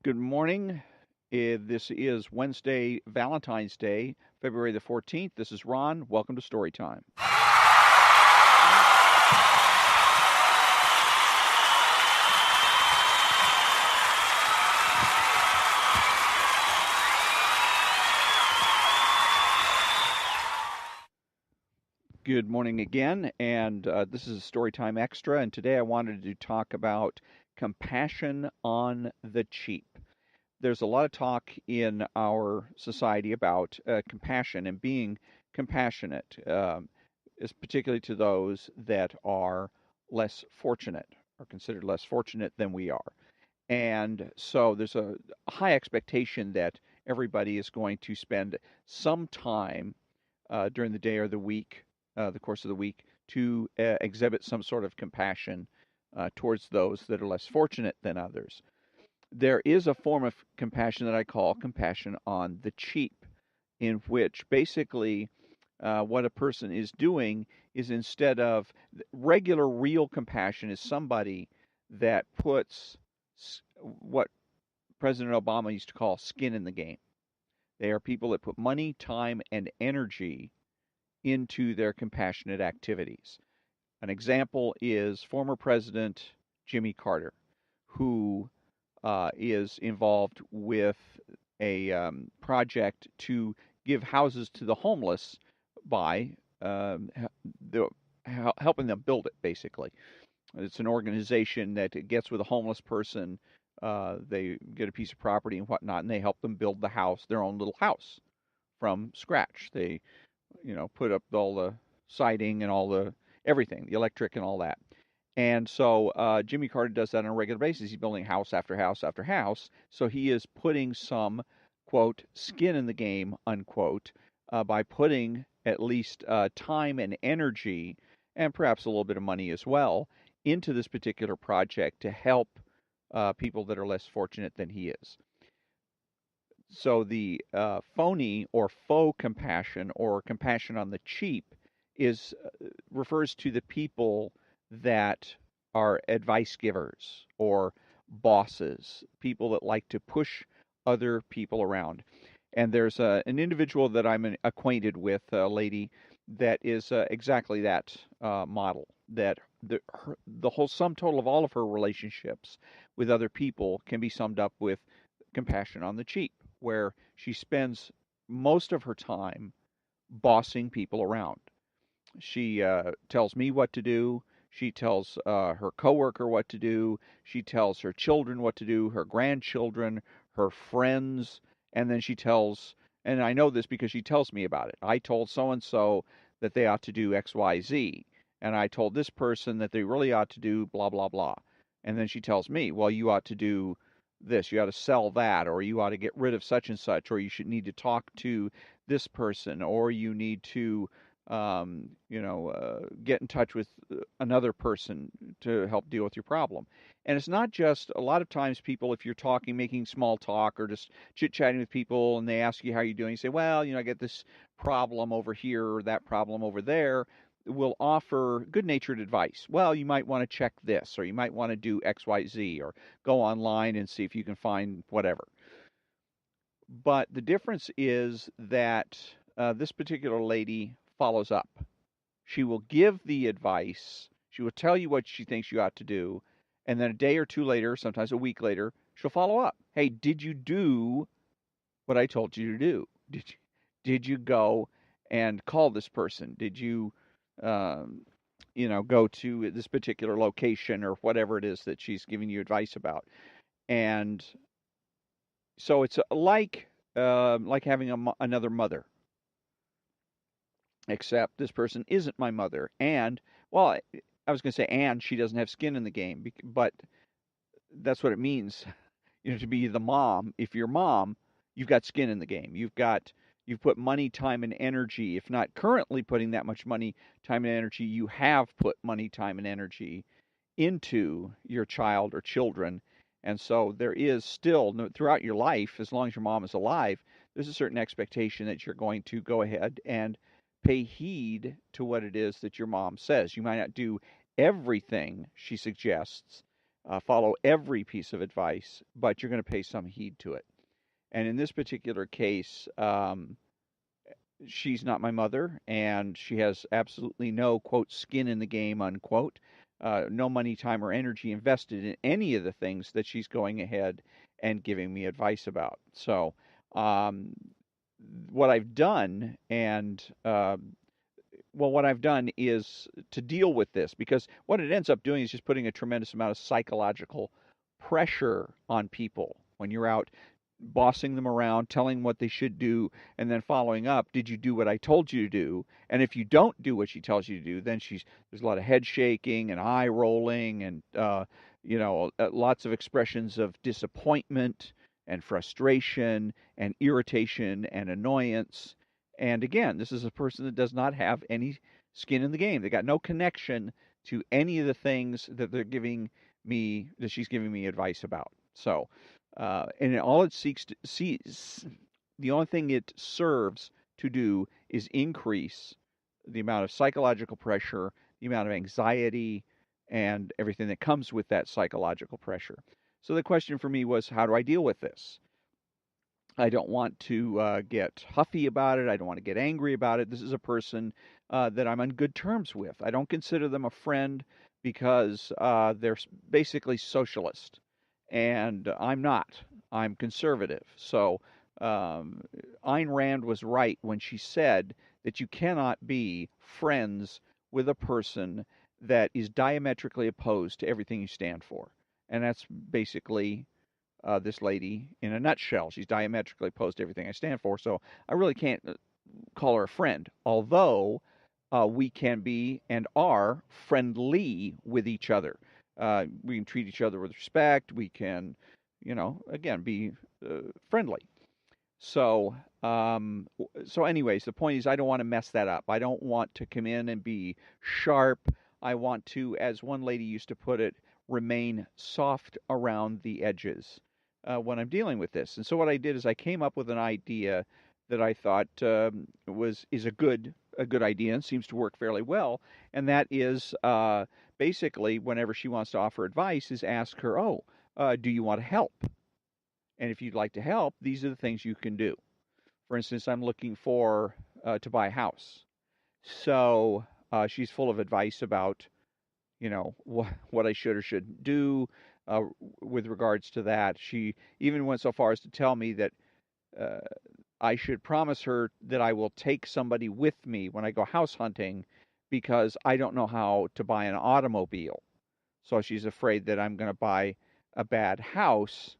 Good morning. This is Wednesday, Valentine's Day, February the 14th. This is Ron. Welcome to Storytime. Good morning again, and this is a Storytime Extra, and today I wanted to talk about compassion on the cheap. There's a lot of talk in our society about compassion and being compassionate, particularly to those that are less fortunate or considered less fortunate than we are. And so there's a high expectation that everybody is going to spend some time during the day or the course of the week, to exhibit some sort of compassion towards those that are less fortunate than others. There is a form of compassion that I call compassion on the cheap, in which basically what a person is doing is, instead of regular, real compassion, is somebody that puts what President Obama used to call skin in the game. They are people that put money, time, and energy into their compassionate activities. An example is former President Jimmy Carter, who is involved with a project to give houses to the homeless by helping them build it, basically. It's an organization that gets with a homeless person. They get a piece of property and whatnot, and they help them build the house, their own little house, from scratch. They, put up all the siding and all the everything, the electric and all that. And so Jimmy Carter does that on a regular basis. He's building house after house after house. So he is putting some, quote, skin in the game, unquote, by putting at least time and energy, and perhaps a little bit of money as well, into this particular project to help people that are less fortunate than he is. So the phony or faux compassion, or compassion on the cheap, is refers to the people that are advice givers or bosses, people that like to push other people around. And there's an individual that I'm acquainted with, a lady that is exactly that model. That the whole sum total of all of her relationships with other people can be summed up with compassion on the cheap, where she spends most of her time bossing people around. She tells me what to do. She tells her coworker what to do. She tells her children what to do, her grandchildren, her friends, and then she tells, and I know this because she tells me about it. I told so and so that they ought to do X, Y, Z, and I told this person that they really ought to do blah, blah, blah. And then she tells me, well, you ought to do this, you ought to sell that, or you ought to get rid of such and such, or you should need to talk to this person, or you need to get in touch with another person to help deal with your problem. And it's not just, a lot of times people, if you're talking, making small talk or just chit-chatting with people, and they ask you how you're doing, you say, well, I get this problem over here or that problem over there, will offer good-natured advice. Well, you might want to check this, or you might want to do X, Y, Z, or go online and see if you can find whatever. But the difference is that this particular lady follows up. She will give the advice. She will tell you what she thinks you ought to do. And then a day or two later, sometimes a week later, she'll follow up. Hey, did you do what I told you to do? Did you go and call this person? Did you, go to this particular location or whatever it is that she's giving you advice about? And so it's like having another mother, except this person isn't my mother. And, well, I was going to say, and she doesn't have skin in the game, but that's what it means, to be the mom. If you're mom, you've got skin in the game. You've put money, time, and energy. If not currently putting that much money, time, and energy, you have put money, time, and energy into your child or children. And so there is still, throughout your life, as long as your mom is alive, there's a certain expectation that you're going to go ahead and pay heed to what it is that your mom says. You might not do everything she suggests, follow every piece of advice, but you're going to pay some heed to it. And in this particular case, she's not my mother, and she has absolutely no, quote, skin in the game, unquote. No money, time, or energy invested in any of the things that she's going ahead and giving me advice about. So, um, what I've done, and what I've done is to deal with this, because what it ends up doing is just putting a tremendous amount of psychological pressure on people when you're out bossing them around, telling what they should do, and then following up. Did you do what I told you to do? And if you don't do what she tells you to do, then there's a lot of head shaking and eye rolling, and lots of expressions of disappointment and frustration and irritation and annoyance. And again, this is a person that does not have any skin in the game. They got no connection to any of the things that she's giving me advice about. So, and all it seeks to see, the only thing it serves to do is increase the amount of psychological pressure, the amount of anxiety, and everything that comes with that psychological pressure. So the question for me was, how do I deal with this? I don't want to get huffy about it. I don't want to get angry about it. This is a person that I'm on good terms with. I don't consider them a friend because they're basically socialist, and I'm not. I'm conservative. So Ayn Rand was right when she said that you cannot be friends with a person that is diametrically opposed to everything you stand for. And that's basically this lady in a nutshell. She's diametrically opposed to everything I stand for, so I really can't call her a friend, although we can be and are friendly with each other. We can treat each other with respect. We can, again, be friendly. So, anyways, the point is, I don't want to mess that up. I don't want to come in and be sharp. I want to, as one lady used to put it, remain soft around the edges when I'm dealing with this. And so what I did is I came up with an idea that I thought is a good idea and seems to work fairly well. And that is basically, whenever she wants to offer advice, is ask her, "Oh, do you want to help? And if you'd like to help, these are the things you can do. For instance, I'm looking for to buy a house." So she's full of advice about, what I should or shouldn't do with regards to that. She even went so far as to tell me that uh, I should promise her that I will take somebody with me when I go house hunting, because I don't know how to buy an automobile. So she's afraid that I'm going to buy a bad house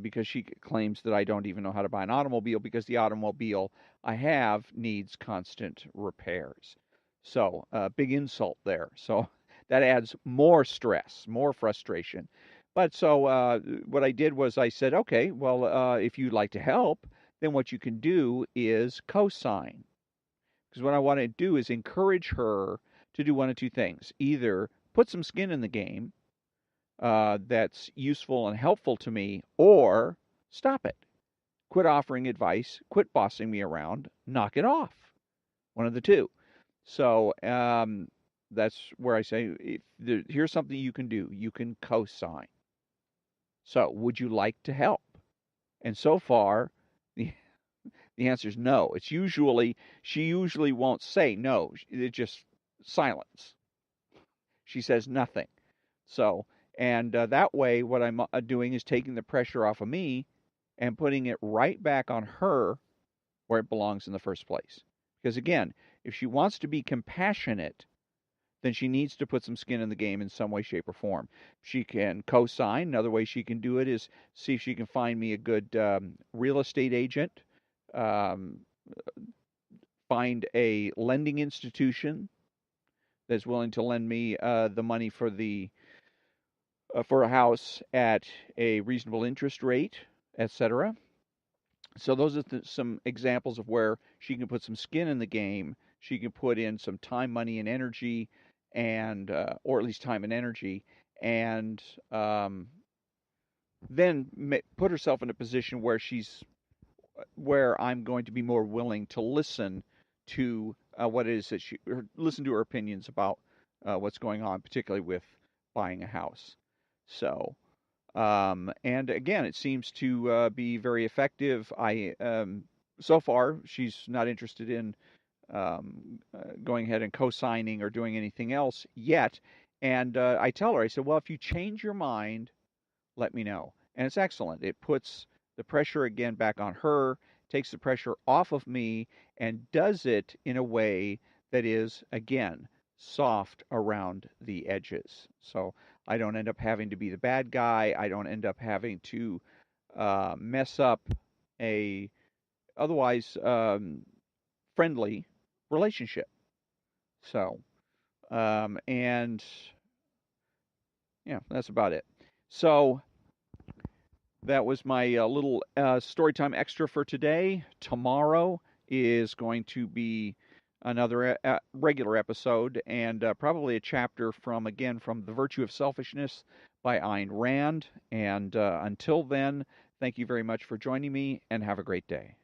because she claims that I don't even know how to buy an automobile because the automobile I have needs constant repairs. So, big insult there. So that adds more stress, more frustration. But so what I did was I said, okay, well, if you'd like to help, then what you can do is co-sign. Because what I want to do is encourage her to do one of two things: either put some skin in the game that's useful and helpful to me, or stop it. Quit offering advice, quit bossing me around, knock it off. One of the two. So that's where I say, here's something you can do. You can co-sign. So would you like to help? And so far, the answer is no. She usually won't say no. It's just silence. She says nothing. So, and that way, what I'm doing is taking the pressure off of me and putting it right back on her where it belongs in the first place. Because again, if she wants to be compassionate, then she needs to put some skin in the game in some way, shape, or form. She can co-sign. Another way she can do it is see if she can find me a good real estate agent, um, find a lending institution that's willing to lend me the money for a house at a reasonable interest rate, etc. So those are some examples of where she can put some skin in the game. She can put in some time, money, and energy, and or at least time and energy, and then put herself in a position where I'm going to be more willing to listen to what it is that listen to her opinions about what's going on, particularly with buying a house. So, and again, it seems to be very effective. So far, she's not interested in going ahead and co-signing or doing anything else yet. And I tell her, I said, well, if you change your mind, let me know. And it's excellent. It puts the pressure again back on her, takes the pressure off of me, and does it in a way that is, again, soft around the edges. So I don't end up having to be the bad guy. I don't end up having to mess up a otherwise friendly relationship. So, and yeah, that's about it. So that was my little storytime extra for today. Tomorrow is going to be another regular episode and probably a chapter from, again, from The Virtue of Selfishness by Ayn Rand. And until then, thank you very much for joining me and have a great day.